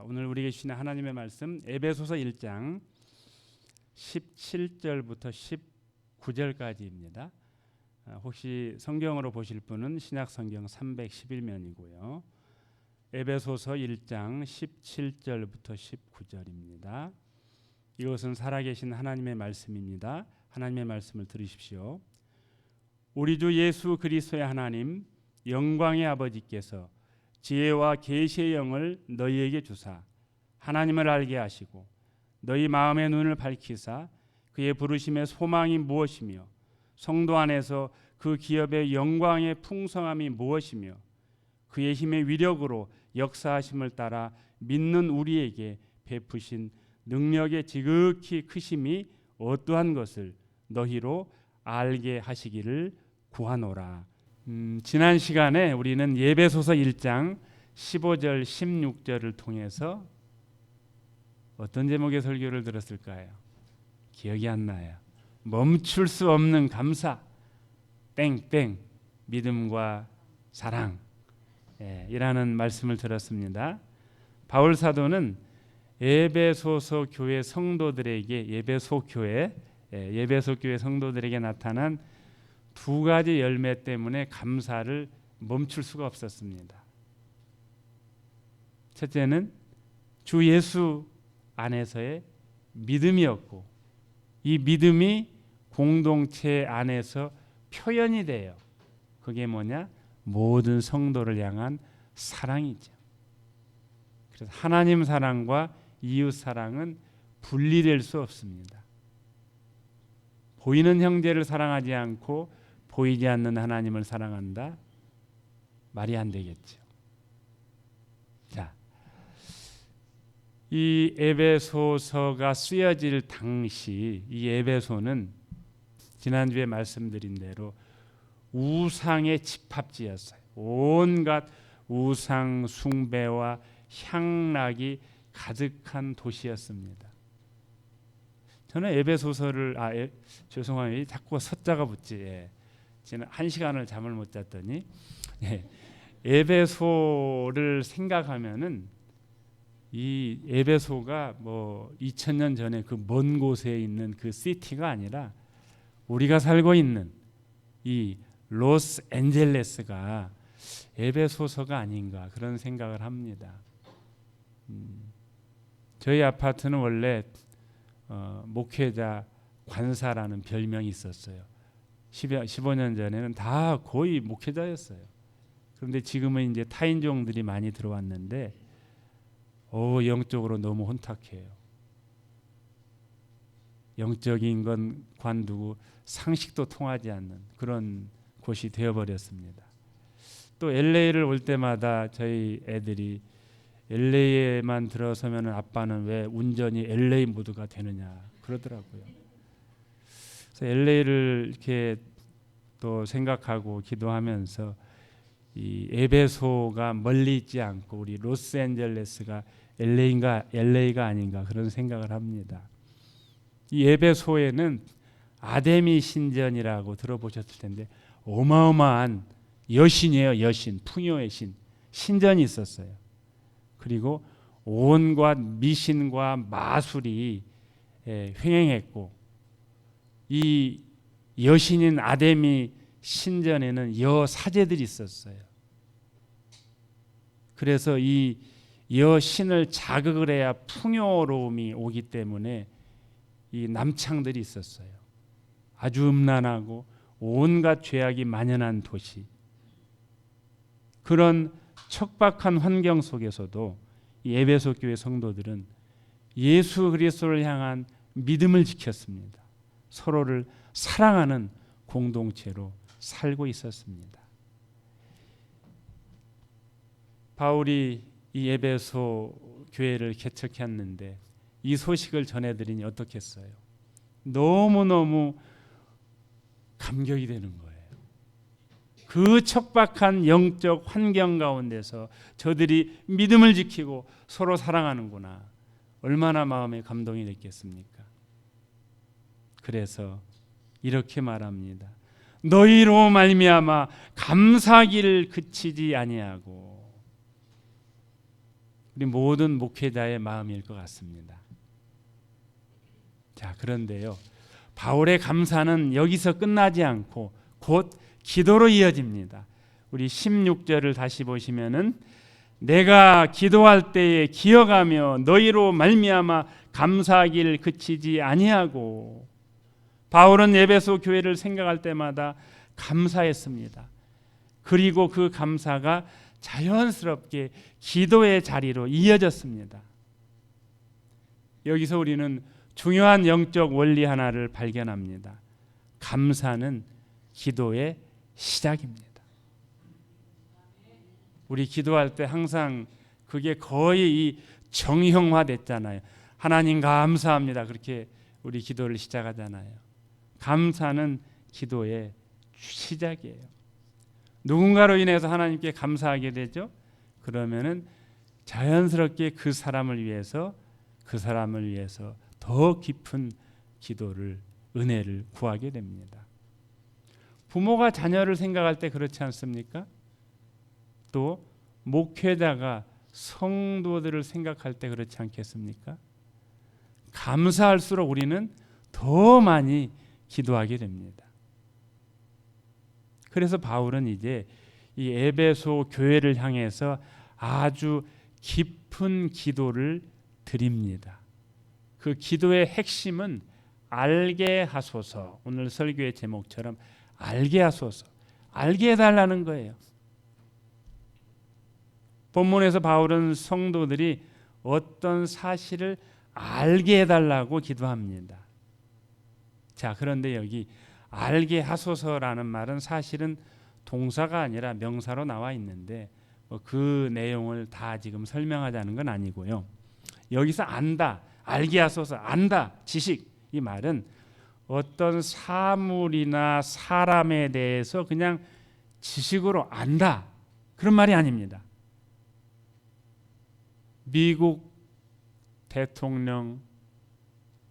오늘 우리에게 주시는 하나님의 말씀 에베소서 1장 17절부터 19절까지입니다. 혹시 성경으로 보실 분은 신약성경 311면이고요. 에베소서 1장 17절부터 19절입니다. 이것은 살아계신 하나님의 말씀입니다. 하나님의 말씀을 들으십시오. 우리 주 예수 그리스도의 하나님 영광의 아버지께서 지혜와 계시의 영을 너희에게 주사 하나님을 알게 하시고 너희 마음의 눈을 밝히사 그의 부르심의 소망이 무엇이며 성도 안에서 그 기업의 영광의 풍성함이 무엇이며 그의 힘의 위력으로 역사하심을 따라 믿는 우리에게 베푸신 능력의 지극히 크심이 어떠한 것을 너희로 알게 하시기를 구하노라. 지난 시간에 우리는 에베소서 1장 15절 16절을 통해서 어떤 제목의 설교를 들었을까요? 기억이 안 나요. 멈출 수 없는 감사 땡땡 믿음과 사랑 이라는 말씀을 들었습니다. 바울 사도는 에베소서 교회 성도들에게 에베소 교회 성도들에게 나타난 두 가지 열매 때문에 감사를 멈출 수가 없었습니다. 첫째는 주 예수 안에서의 믿음이었고 이 믿음이 공동체 안에서 표현이 돼요. 그게 뭐냐? 모든 성도를 향한 사랑이죠. 그래서 하나님 사랑과 이웃 사랑은 분리될 수 없습니다. 보이는 형제를 사랑하지 않고 보이지 않는 하나님을 사랑한다? 말이 안 되겠죠. 자, 이 에베소서가 쓰여질 당시 이 에베소는 지난주에 말씀드린 대로 우상의 집합지였어요. 온갖 우상 숭배와 향락이 가득한 도시였습니다. 저는 에베소서를 죄송해요. 자꾸 서자가 붙지. 지난 1시간을 잠을 못 잤더니 에베소를 생각하면은 이 에베소가 뭐 2000년 전에 그 먼 곳에 있는 그 시티가 아니라 우리가 살고 있는 이 로스앤젤레스가 에베소서가 아닌가 그런 생각을 합니다. 저희 아파트는 원래 목회자 관사라는 별명이 있었어요. 15년 전에는 다 거의 목회자였어요. 그런데 지금은 이제 타인종들이 많이 들어왔는데 영적으로 너무 혼탁해요. 영적인 건 관두고 상식도 통하지 않는 그런 곳이 되어버렸습니다. 또 LA를 올 때마다 저희 애들이 LA에만 들어서면 아빠는 왜 운전이 LA 모드가 되느냐 그러더라고요. 그래서 LA를 이렇게 또 생각하고 기도하면서 이 에베소가 멀리 있지 않고 우리 로스앤젤레스가 LA가 아닌가 그런 생각을 합니다. 이 에베소에는 아데미 신전이라고 들어보셨을 텐데 어마어마한 여신이에요. 여신, 풍요의 신전이 있었어요. 그리고 온갖 미신과 마술이 횡행했고 이 여신인 아데미 신전에는 여사제들이 있었어요. 그래서 이 여신을 자극을 해야 풍요로움이 오기 때문에 이 남창들이 있었어요. 아주 음란하고 온갖 죄악이 만연한 도시. 그런 척박한 환경 속에서도 이 에베소 교회 성도들은 예수 그리스도를 향한 믿음을 지켰습니다. 서로를 사랑하는 공동체로 살고 있었습니다. 바울이 이 에베소 교회를 개척했는데 이 소식을 전해드리니 어떻겠어요? 너무너무 감격이 되는 거예요. 그 척박한 영적 환경 가운데서 저들이 믿음을 지키고 서로 사랑하는구나. 얼마나 마음에 감동이 됐겠습니까? 그래서 이렇게 말합니다. 너희로 말미암아 감사기를 그치지 아니하고 우리 모든 목회자의 마음일 것 같습니다. 자, 그런데요, 바울의 감사는 여기서 끝나지 않고 곧 기도로 이어집니다. 우리 16절을 다시 보시면은 내가 기도할 때에 기억하며 너희로 말미암아 감사하길 그치지 아니하고. 바울은 에베소 교회를 생각할 때마다 감사했습니다. 그리고 그 감사가 자연스럽게 기도의 자리로 이어졌습니다. 여기서 우리는 중요한 영적 원리 하나를 발견합니다. 감사는 기도의 시작입니다. 우리 기도할 때 항상 그게 거의 정형화됐잖아요. 하나님 감사합니다. 그렇게 우리 기도를 시작하잖아요. 감사는 기도의 시작이에요. 누군가로 인해서 하나님께 감사하게 되죠. 그러면은 자연스럽게 그 사람을 위해서 더 깊은 기도를, 은혜를 구하게 됩니다. 부모가 자녀를 생각할 때 그렇지 않습니까? 또 목회자가 성도들을 생각할 때 그렇지 않겠습니까? 감사할수록 우리는 더 많이 기도하게 됩니다. 그래서 바울은 이제 이 에베소 교회를 향해서 아주 깊은 기도를 드립니다. 그 기도의 핵심은 알게 하소서. 오늘 설교의 제목처럼 알게 하소서. 알게 해달라는 거예요. 본문에서 바울은 성도들이 어떤 사실을 알게 해달라고 기도합니다. 자, 그런데 여기 알게 하소서라는 말은 사실은 동사가 아니라 명사로 나와 있는데 그 내용을 다 지금 설명하자는 건 아니고요. 여기서 안다, 알게 하소서, 안다, 지식, 이 말은 어떤 사물이나 사람에 대해서 그냥 지식으로 안다, 그런 말이 아닙니다. 미국 대통령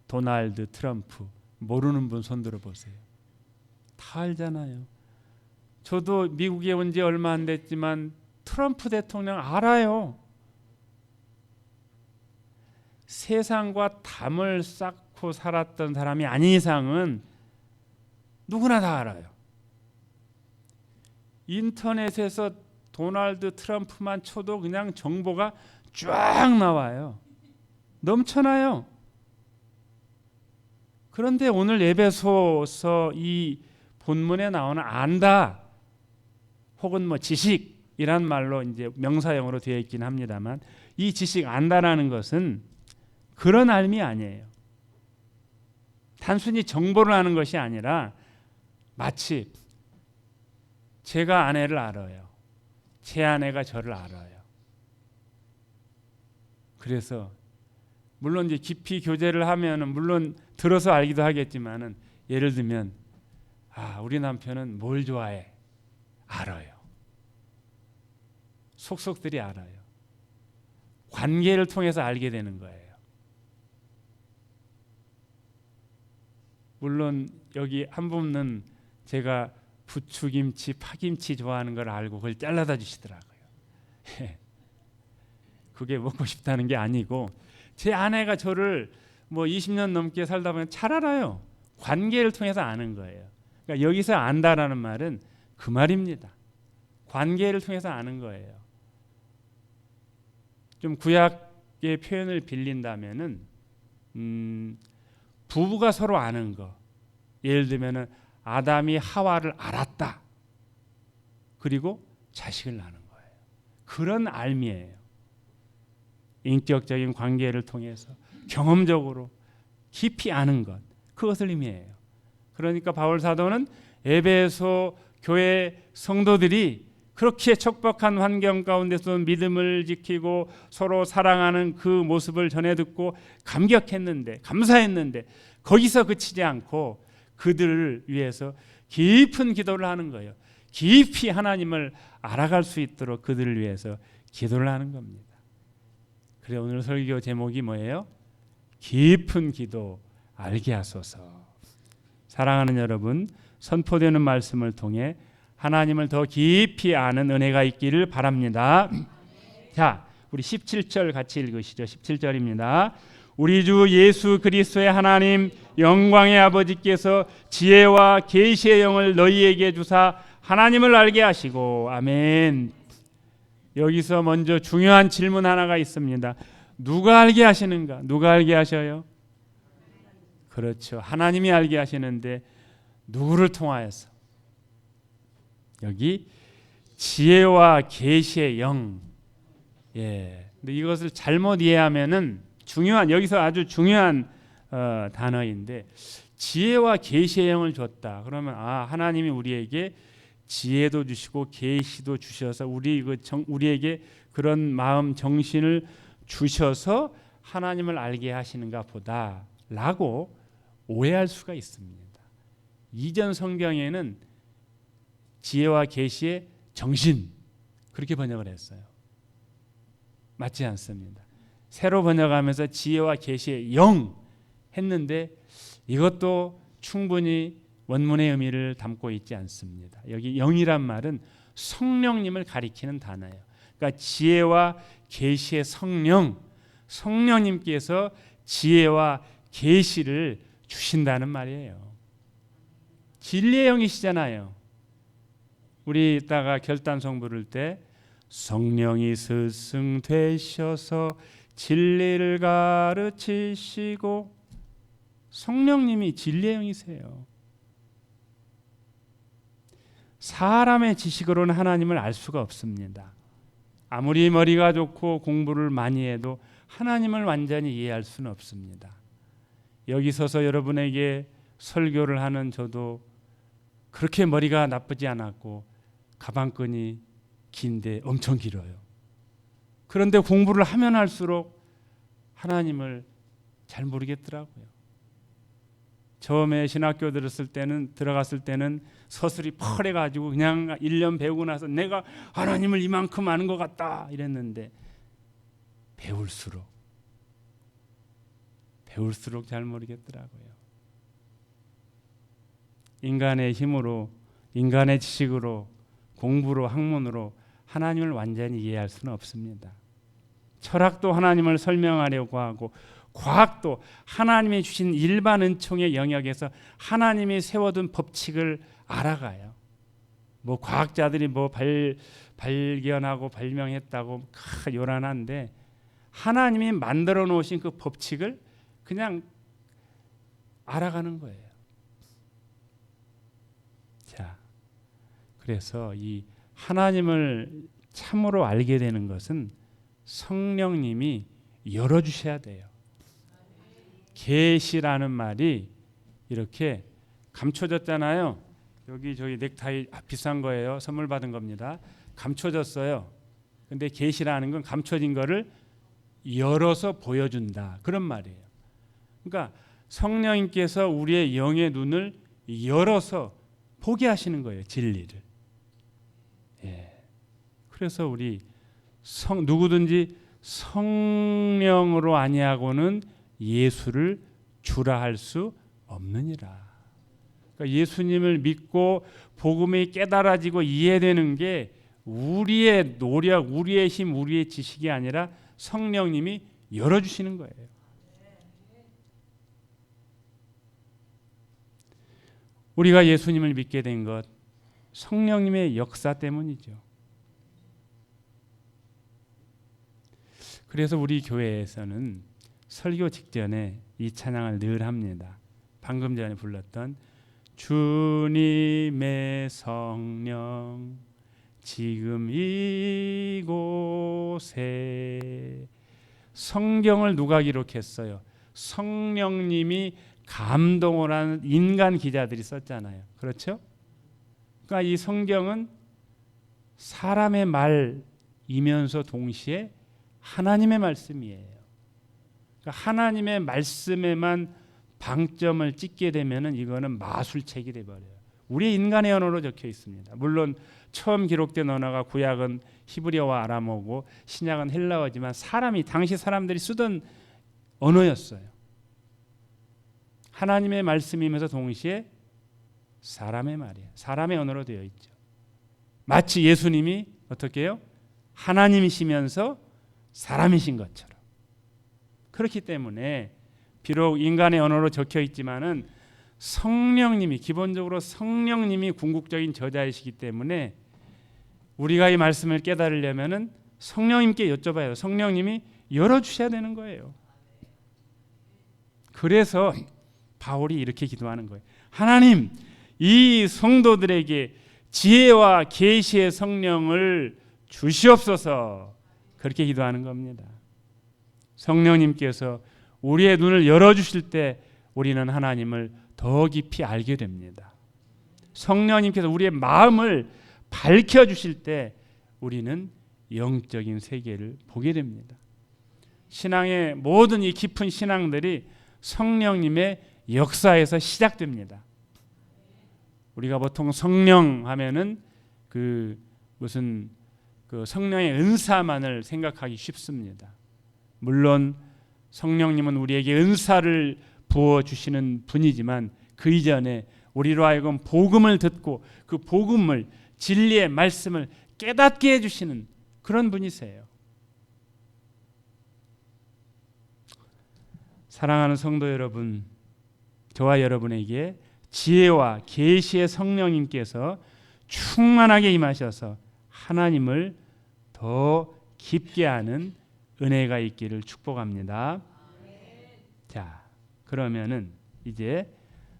도널드 트럼프 모르는 분 손 들어보세요. 다 알잖아요. 저도 미국에 온 지 얼마 안 됐지만 트럼프 대통령 알아요. 세상과 담을 쌓고 살았던 사람이 아닌 이상은 누구나 다 알아요. 인터넷에서 도널드 트럼프만 쳐도 그냥 정보가 쫙 나와요. 넘쳐나요. 그런데 오늘 에베소서 이 본문에 나오는 안다 혹은 지식이란 말로 이제 명사형으로 되어 있긴 합니다만, 이 지식 안다라는 것은 그런 의미 아니에요. 단순히 정보를 아는 것이 아니라 마치 제가 아내를 알아요. 제 아내가 저를 알아요. 그래서 물론 이제 깊이 교제를 하면은 물론 들어서 알기도 하겠지만은, 예를 들면 우리 남편은 뭘 좋아해? 알아요. 속속들이 알아요. 관계를 통해서 알게 되는 거예요. 물론 여기 한 분은 제가 부추김치, 파김치 좋아하는 걸 알고 그걸 잘라다 주시더라고요. 그게 먹고 싶다는 게 아니고, 제 아내가 저를 20년 넘게 살다 보면 잘 알아요. 관계를 통해서 아는 거예요. 그러니까 여기서 안다라는 말은 그 말입니다. 관계를 통해서 아는 거예요. 좀 구약의 표현을 빌린다면은 부부가 서로 아는 거. 예를 들면은 아담이 하와를 알았다. 그리고 자식을 낳는 거예요. 그런 알미예요. 인격적인 관계를 통해서 경험적으로 깊이 아는 것, 그것을 의미해요. 그러니까 바울 사도는 에베소 교회 성도들이 그렇게 척박한 환경 가운데서 믿음을 지키고 서로 사랑하는 그 모습을 전해 듣고 감격했는데, 감사했는데 거기서 그치지 않고 그들을 위해서 깊은 기도를 하는 거예요. 깊이 하나님을 알아갈 수 있도록 그들을 위해서 기도를 하는 겁니다. 그래, 오늘 설교 제목이 뭐예요? 깊은 기도 알게 하소서. 사랑하는 여러분, 선포되는 말씀을 통해 하나님을 더 깊이 아는 은혜가 있기를 바랍니다. 자, 우리 17절 같이 읽으시죠. 17절입니다. 우리 주 예수 그리스도의 하나님 영광의 아버지께서 지혜와 계시의 영을 너희에게 주사 하나님을 알게 하시고. 아멘. 여기서 먼저 중요한 질문 하나가 있습니다. 누가 알게 하시는가? 누가 알게 하셔요? 그렇죠. 하나님이 알게 하시는데 누구를 통하여서? 여기 지혜와 계시의 영. 예. 근데 이것을 잘못 이해하면은 여기서 아주 중요한 단어인데, 지혜와 계시의 영을 줬다. 그러면 하나님이 우리에게 지혜도 주시고 계시도 주셔서 우리에게 그런 마음 정신을 주셔서 하나님을 알게 하시는가 보다라고 오해할 수가 있습니다. 이전 성경에는 지혜와 계시의 정신 그렇게 번역을 했어요. 맞지 않습니다. 새로 번역하면서 지혜와 계시의 영 했는데 이것도 충분히 원문의 의미를 담고 있지 않습니다. 여기 영이란 말은 성령님을 가리키는 단어예요. 그러니까 지혜와 계시의 성령님께서 지혜와 계시를 주신다는 말이에요. 진리의 영이시잖아요. 우리 이따가 결단성 부를 때 성령이 스승되셔서 진리를 가르치시고, 성령님이 진리의 영이세요. 사람의 지식으로는 하나님을 알 수가 없습니다. 아무리 머리가 좋고 공부를 많이 해도 하나님을 완전히 이해할 수는 없습니다. 여기 서서 여러분에게 설교를 하는 저도 그렇게 머리가 나쁘지 않았고 가방끈이 긴데 엄청 길어요. 그런데 공부를 하면 할수록 하나님을 잘 모르겠더라고요. 처음에 신학교 들어갔을 때는 서술이 펄해가지고 그냥 1년 배우고 나서 내가 하나님을 이만큼 아는 것 같다 이랬는데, 배울수록 잘 모르겠더라고요. 인간의 힘으로, 인간의 지식으로, 공부로, 학문으로 하나님을 완전히 이해할 수는 없습니다. 철학도 하나님을 설명하려고 하고, 과학도 하나님이 주신 일반 은총의 영역에서 하나님이 세워둔 법칙을 알아가요. 뭐 과학자들이 뭐 발견하고 발명했다고 요란한데, 하나님이 만들어 놓으신 그 법칙을 그냥 알아가는 거예요. 자, 그래서 이 하나님을 참으로 알게 되는 것은 성령님이 열어주셔야 돼요. 계시라는 말이 이렇게 감춰졌잖아요. 여기 저기 넥타이 비싼 거예요. 선물 받은 겁니다. 감춰졌어요. 근데 계시라는 건 감춰진 거를 열어서 보여준다, 그런 말이에요. 그러니까 성령님께서 우리의 영의 눈을 열어서 보게 하시는 거예요, 진리를. 예. 그래서 우리 누구든지 성령으로 아니하고는 예수를 주라 할 수 없느니라. 그러니까 예수님을 믿고 복음이 깨달아지고 이해되는 게 우리의 노력, 우리의 힘, 우리의 지식이 아니라 성령님이 열어주시는 거예요. 우리가 예수님을 믿게 된 것 성령님의 역사 때문이죠. 그래서 우리 교회에서는 설교 직전에 이 찬양을 늘 합니다. 방금 전에 불렀던 주님의 성령 지금 이곳에. 성경을 누가 기록했어요? 성령님이 감동을 하는 인간 기자들이 썼잖아요. 그렇죠? 그러니까 이 성경은 사람의 말이면서 동시에 하나님의 말씀이에요. 그러니까 하나님의 말씀에만 방점을 찍게 되면은 이거는 마술책이 돼버려요. 우리 인간의 언어로 적혀 있습니다. 물론 처음 기록된 언어가 구약은 히브리어와 아람어고 신약은 헬라어지만 당시 사람들이 쓰던 언어였어요. 하나님의 말씀이면서 동시에 사람의 말이에요. 사람의 언어로 되어 있죠. 마치 예수님이 어떻게 해요? 하나님이시면서 사람이신 것처럼. 그렇기 때문에 비록 인간의 언어로 적혀 있지만은 성령님이, 기본적으로 성령님이 궁극적인 저자이시기 때문에 우리가 이 말씀을 깨달으려면은 성령님께 여쭤봐요. 성령님이 열어주셔야 되는 거예요. 그래서 바울이 이렇게 기도하는 거예요. 하나님, 이 성도들에게 지혜와 계시의 성령을 주시옵소서. 그렇게 기도하는 겁니다. 성령님께서 우리의 눈을 열어주실 때 우리는 하나님을 더 깊이 알게 됩니다. 성령님께서 우리의 마음을 밝혀주실 때 우리는 영적인 세계를 보게 됩니다. 신앙의 모든 이 깊은 신앙들이 성령님의 역사에서 시작됩니다. 우리가 보통 성령 하면은 무슨 성령의 은사만을 생각하기 쉽습니다. 물론 성령님은 우리에게 은사를 부어 주시는 분이지만 그 이전에 우리로 하여금 복음을 듣고 그 복음을, 진리의 말씀을 깨닫게 해주시는 그런 분이세요. 사랑하는 성도 여러분, 저와 여러분에게 지혜와 계시의 성령님께서 충만하게 임하셔서 하나님을 더 깊게 아는 은혜가 있기를 축복합니다. 자, 그러면은 이제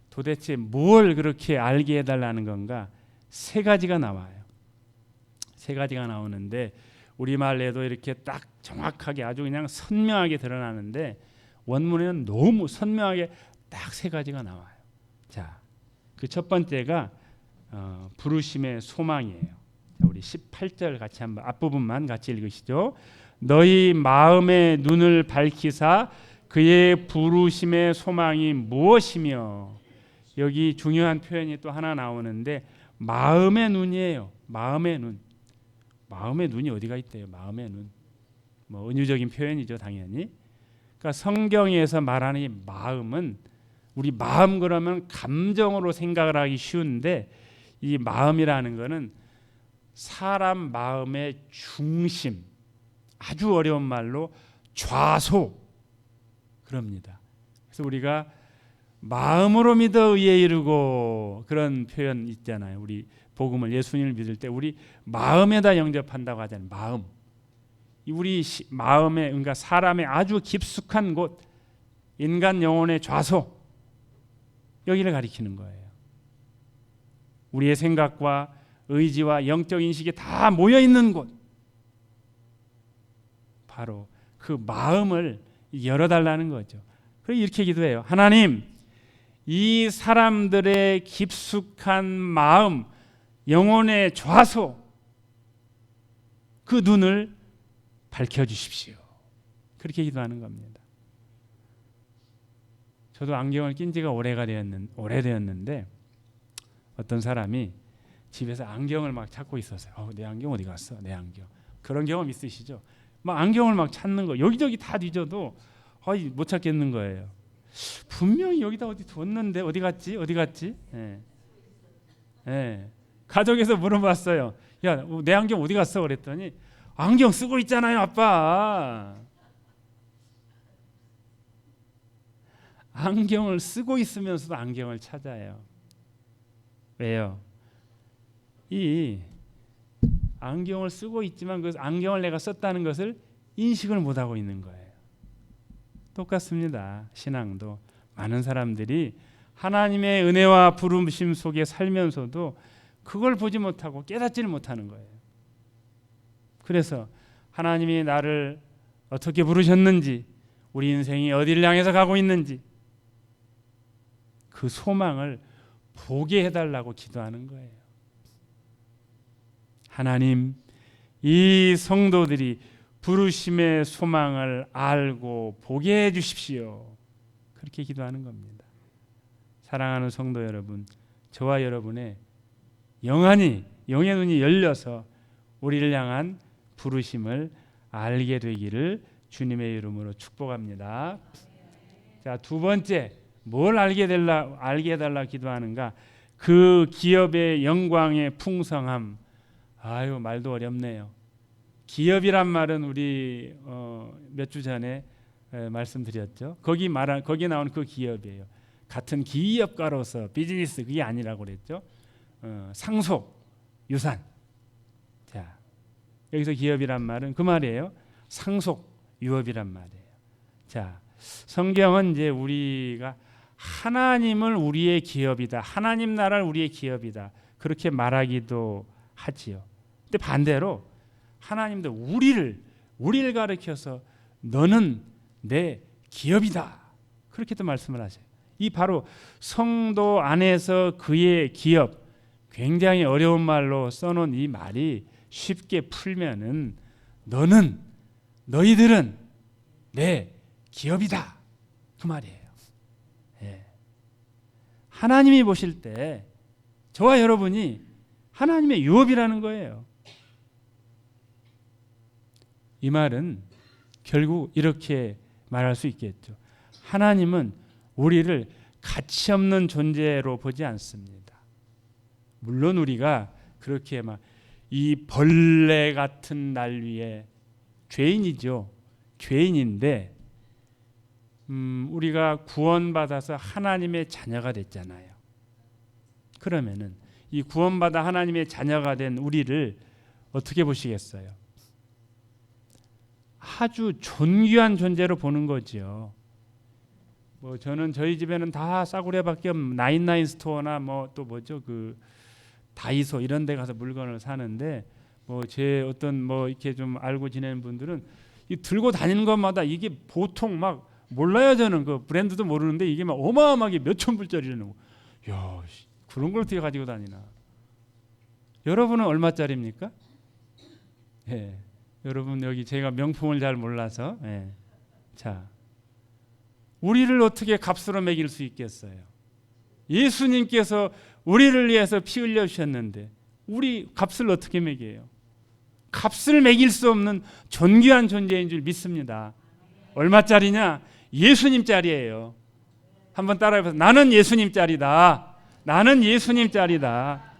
도대체 뭘 그렇게 알게 해달라는 건가? 세 가지가 나와요. 세 가지가 나오는데 우리말에도 이렇게 딱 정확하게 아주 그냥 선명하게 드러나는데 원문에는 너무 선명하게 딱 세 가지가 나와요. 자, 그 첫 번째가 부르심의 소망이에요. 자, 우리 18절 같이 한번 앞부분만 같이 읽으시죠. 너희 마음의 눈을 밝히사 그의 부르심의 소망이 무엇이며, 여기 중요한 표현이 또 하나 나오는데 마음의 눈이에요. 마음의 눈. 마음의 눈이 어디가 있대요? 마음의 눈. 뭐 은유적인 표현이죠, 당연히. 그러니까 성경에서 말하는 이 마음은, 우리 마음 그러면 감정으로 생각을 하기 쉬운데 이 마음이라는 거는 사람 마음의 중심, 아주 어려운 말로 좌소 그럽니다. 그래서 우리가 마음으로 믿어 의에 이르고 그런 표현 있잖아요. 우리 복음을, 예수님을 믿을 때 우리 마음에다 영접한다고 하잖아요. 마음. 우리 마음에, 그러니까 사람의 아주 깊숙한 곳, 인간 영혼의 좌소, 여기를 가리키는 거예요. 우리의 생각과 의지와 영적 인식이 다 모여 있는 곳, 바로 그 마음을 열어달라는 거죠. 그래서 이렇게 기도해요. 하나님, 이 사람들의 깊숙한 마음, 영혼의 좌소, 그 눈을 밝혀주십시오. 그렇게 기도하는 겁니다. 저도 안경을 낀 지가 오래되었는데 어떤 사람이 집에서 안경을 막 찾고 있었어요. 내 안경 어디 갔어? 내 안경. 그런 경험 있으시죠? 막 안경을 막 찾는 거, 여기저기 다 뒤져도 못 찾겠는 거예요. 분명히 여기다 어디 뒀는데 어디 갔지? 가족에서 물어봤어요. 야, 내 안경 어디 갔어? 그랬더니 안경 쓰고 있잖아요, 아빠. 안경을 쓰고 있으면서도 안경을 찾아요. 왜요? 이 안경을 쓰고 있지만 그 안경을 내가 썼다는 것을 인식을 못하고 있는 거예요. 똑같습니다. 신앙도 많은 사람들이 하나님의 은혜와 부르심 속에 살면서도 그걸 보지 못하고 깨닫지를 못하는 거예요. 그래서 하나님이 나를 어떻게 부르셨는지, 우리 인생이 어디를 향해서 가고 있는지 그 소망을 보게 해달라고 기도하는 거예요. 하나님, 이 성도들이 부르심의 소망을 알고 보게 해주십시오. 그렇게 기도하는 겁니다. 사랑하는 성도 여러분, 저와 여러분의 영의 눈이 열려서 우리를 향한 부르심을 알게 되기를 주님의 이름으로 축복합니다. 자, 두 번째, 뭘 알게 해달라 기도하는가? 그 기업의 영광의 풍성함. 말도 어렵네요. 기업이란 말은 우리 몇 주 전에 말씀드렸죠. 거기 나온 그 기업이에요. 같은 기업가로서 비즈니스 그게 아니라고 그랬죠. 상속, 유산. 자, 여기서 기업이란 말은 그 말이에요. 상속, 유업이란 말이에요. 자, 성경은 이제 우리가 하나님을 우리의 기업이다, 하나님 나라를 우리의 기업이다 그렇게 말하기도 하지요. 근데 반대로 하나님도 우리를 가리켜서 너는 내 기업이다 그렇게도 말씀을 하세요. 이 바로 성도 안에서 그의 기업, 굉장히 어려운 말로 써놓은 이 말이 쉽게 풀면은 너희들은 내 기업이다 그 말이에요. 예. 하나님이 보실 때 저와 여러분이 하나님의 유업이라는 거예요. 이 말은 결국 이렇게 말할 수 있겠죠. 하나님은 우리를 가치 없는 존재로 보지 않습니다. 물론 우리가 그렇게 막 이 벌레 같은 날 위에 죄인이죠. 죄인인데 우리가 구원받아서 하나님의 자녀가 됐잖아요. 그러면은 이 구원받아 하나님의 자녀가 된 우리를 어떻게 보시겠어요? 아주 존귀한 존재로 보는 거죠. 뭐 저는 저희 집에는 다 싸구려밖에 없는 나인나인 스토어나 뭐 또 뭐죠 그 다이소 이런 데 가서 물건을 사는데 뭐 제 어떤 뭐 이렇게 좀 알고 지내는 분들은 이 들고 다니는 것마다 이게 보통 막 몰라요. 저는 그 브랜드도 모르는데 이게 막 어마어마하게 몇천 불짜리라는 거. 야, 그런 걸 어떻게 가지고 다니나? 여러분은 얼마짜리입니까? 예. 여러분 여기 제가 명품을 잘 몰라서 예. 자, 우리를 어떻게 값으로 매길 수 있겠어요? 예수님께서 우리를 위해서 피 흘려 주셨는데 우리 값을 어떻게 매겨요? 값을 매길 수 없는 존귀한 존재인 줄 믿습니다. 얼마짜리냐? 예수님짜리예요. 한번 따라해보세요. 나는 예수님짜리다. 나는 예수님짜리다.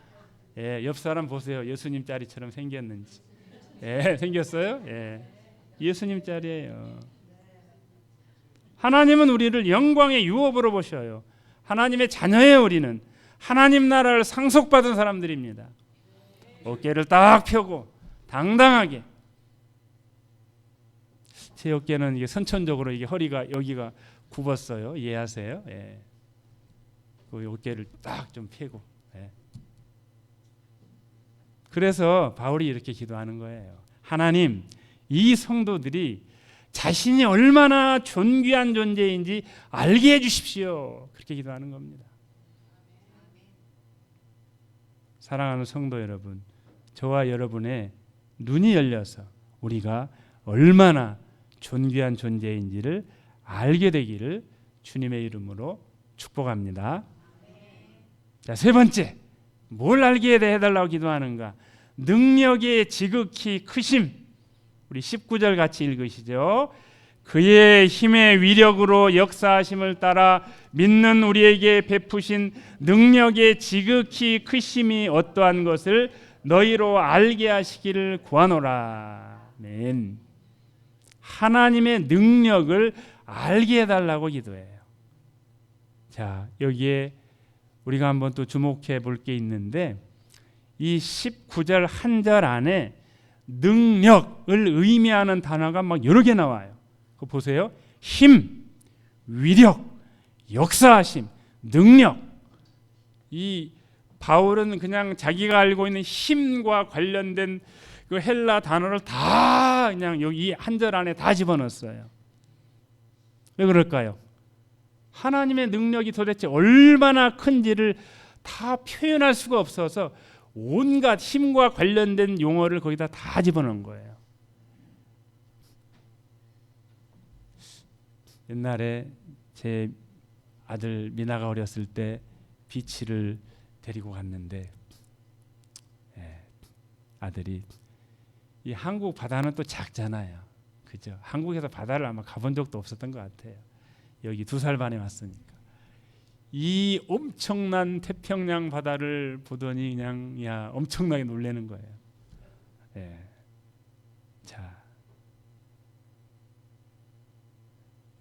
예, 옆 사람 보세요. 예수님짜리처럼 생겼는지. 예, 생겼어요? 예. 예수님짜리예요. 하나님은 우리를 영광의 유업으로 보셔요. 하나님의 자녀예요. 우리는 하나님 나라를 상속받은 사람들입니다. 어깨를 딱 펴고 당당하게. 제 어깨는 이게 선천적으로 이게 허리가 여기가 굽었어요. 이해하세요? 예. 그 어깨를 딱 좀 펴고. 예. 그래서 바울이 이렇게 기도하는 거예요. 하나님, 이 성도들이 자신이 얼마나 존귀한 존재인지 알게 해주십시오. 그렇게 기도하는 겁니다. 사랑하는 성도 여러분, 저와 여러분의 눈이 열려서 우리가 얼마나 존귀한 존재인지를 알게 되기를 주님의 이름으로 축복합니다. 자, 세 번째, 뭘 알게 해달라고 기도하는가? 능력의 지극히 크심. 우리 19절 같이 읽으시죠. 그의 힘의 위력으로 역사하심을 따라 믿는 우리에게 베푸신 능력의 지극히 크심이 어떠한 것을 너희로 알게 하시기를 구하노라. 아멘. 하나님의 능력을 알게 해달라고 기도해요. 자, 여기에 우리가 한번 또 주목해 볼 게 있는데 이 19절 한 절 안에 능력을 의미하는 단어가 막 여러 개 나와요. 그거 보세요. 힘, 위력, 역사하심, 능력. 이 바울은 그냥 자기가 알고 있는 힘과 관련된 그 헬라 단어를 다 그냥 여기 한 절 안에 다 집어넣었어요. 왜 그럴까요? 하나님의 능력이 도대체 얼마나 큰지를 다 표현할 수가 없어서 온갖 힘과 관련된 용어를 거기다 다 집어넣은 거예요. 옛날에 제 아들 미나가 어렸을 때 비치를 데리고 갔는데 아들이 이 한국 바다는 또 작잖아요. 그죠? 한국에서 바다를 아마 가본 적도 없었던 것 같아요. 여기 2살 반에 왔으니까. 이 엄청난 태평양 바다를 보더니 그냥 엄청나게 놀라는 거예요. 예.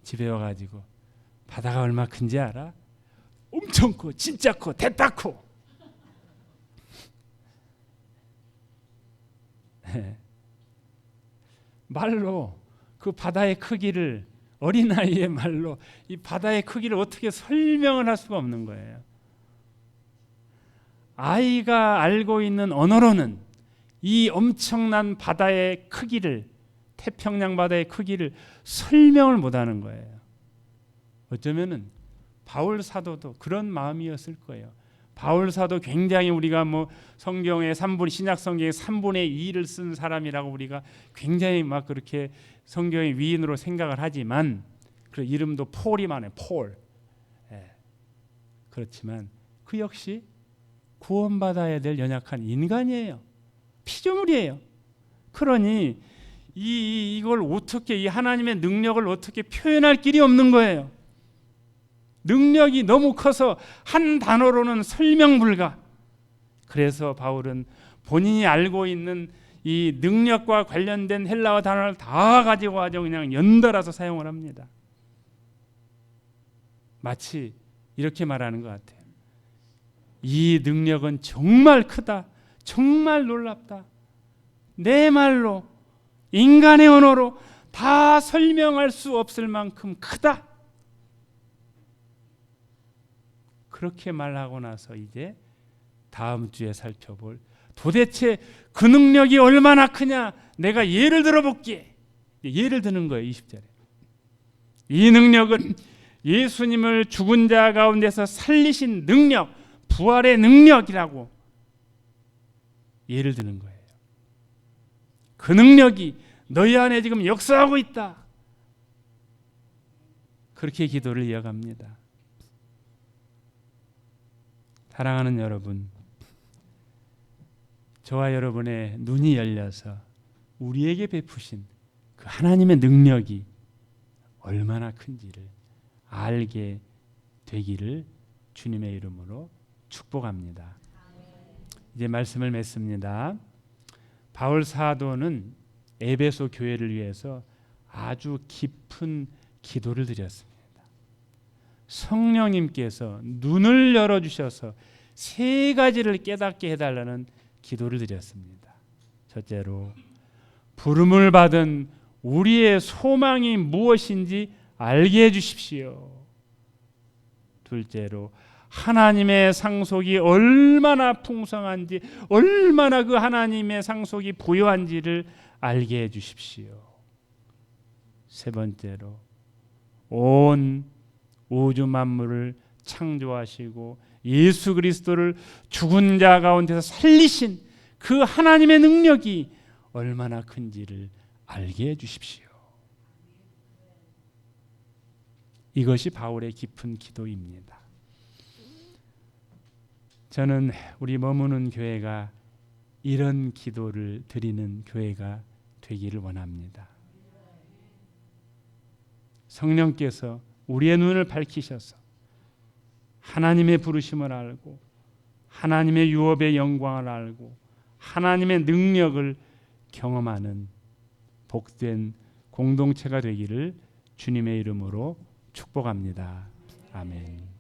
집에 와가지고 바다가 얼마 큰지 알아? 엄청 커, 진짜 커, 대따 커. 말로 그 바다의 크기를, 어린아이의 말로 이 바다의 크기를 어떻게 설명을 할 수가 없는 거예요. 아이가 알고 있는 언어로는 이 엄청난 바다의 크기를, 태평양 바다의 크기를 설명을 못하는 거예요. 어쩌면은 바울 사도도 그런 마음이었을 거예요. 바울 사도 굉장히 우리가 뭐 성경의 3분, 신약 성경의 3분의 2를 쓴 사람이라고 우리가 굉장히 막 그렇게 성경의 위인으로 생각을 하지만, 그 이름도 폴이 많아요. 폴. 예. 그렇지만 그 역시 구원받아야 될 연약한 인간이에요. 피조물이에요. 그러니 이걸 어떻게, 이 하나님의 능력을 어떻게 표현할 길이 없는 거예요. 능력이 너무 커서 한 단어로는 설명 불가. 그래서 바울은 본인이 알고 있는 이 능력과 관련된 헬라어 단어를 다 가지고 아주 그냥 연달아서 사용을 합니다. 마치 이렇게 말하는 것 같아요. 이 능력은 정말 크다, 정말 놀랍다. 내 말로, 인간의 언어로 다 설명할 수 없을 만큼 크다. 그렇게 말하고 나서 이제 다음 주에 살펴볼, 도대체 그 능력이 얼마나 크냐, 내가 예를 들어볼게. 예를 드는 거예요. 20절에 이 능력은 예수님을 죽은 자 가운데서 살리신 능력, 부활의 능력이라고 예를 드는 거예요. 그 능력이 너희 안에 지금 역사하고 있다. 그렇게 기도를 이어갑니다. 사랑하는 여러분, 저와 여러분의 눈이 열려서 우리에게 베푸신 그 하나님의 능력이 얼마나 큰지를 알게 되기를 주님의 이름으로 축복합니다. 이제 말씀을 맺습니다. 바울 사도는 에베소 교회를 위해서 아주 깊은 기도를 드렸습니다. 성령님께서 눈을 열어주셔서 세 가지를 깨닫게 해달라는 기도를 드렸습니다. 첫째로, 부름을 받은 우리의 소망이 무엇인지 알게 해주십시오. 둘째로, 하나님의 상속이 얼마나 풍성한지, 얼마나 그 하나님의 상속이 부요한지를 알게 해주십시오. 세 번째로, 온 우주 만물을 창조하시고 예수 그리스도를 죽은 자 가운데서 살리신 그 하나님의 능력이 얼마나 큰지를 알게 해주십시오. 이것이 바울의 깊은 기도입니다. 저는 우리 머무는 교회가 이런 기도를 드리는 교회가 되기를 원합니다. 성령께서 우리의 눈을 밝히셔서 하나님의 부르심을 알고 하나님의 유업의 영광을 알고 하나님의 능력을 경험하는 복된 공동체가 되기를 주님의 이름으로 축복합니다. 아멘.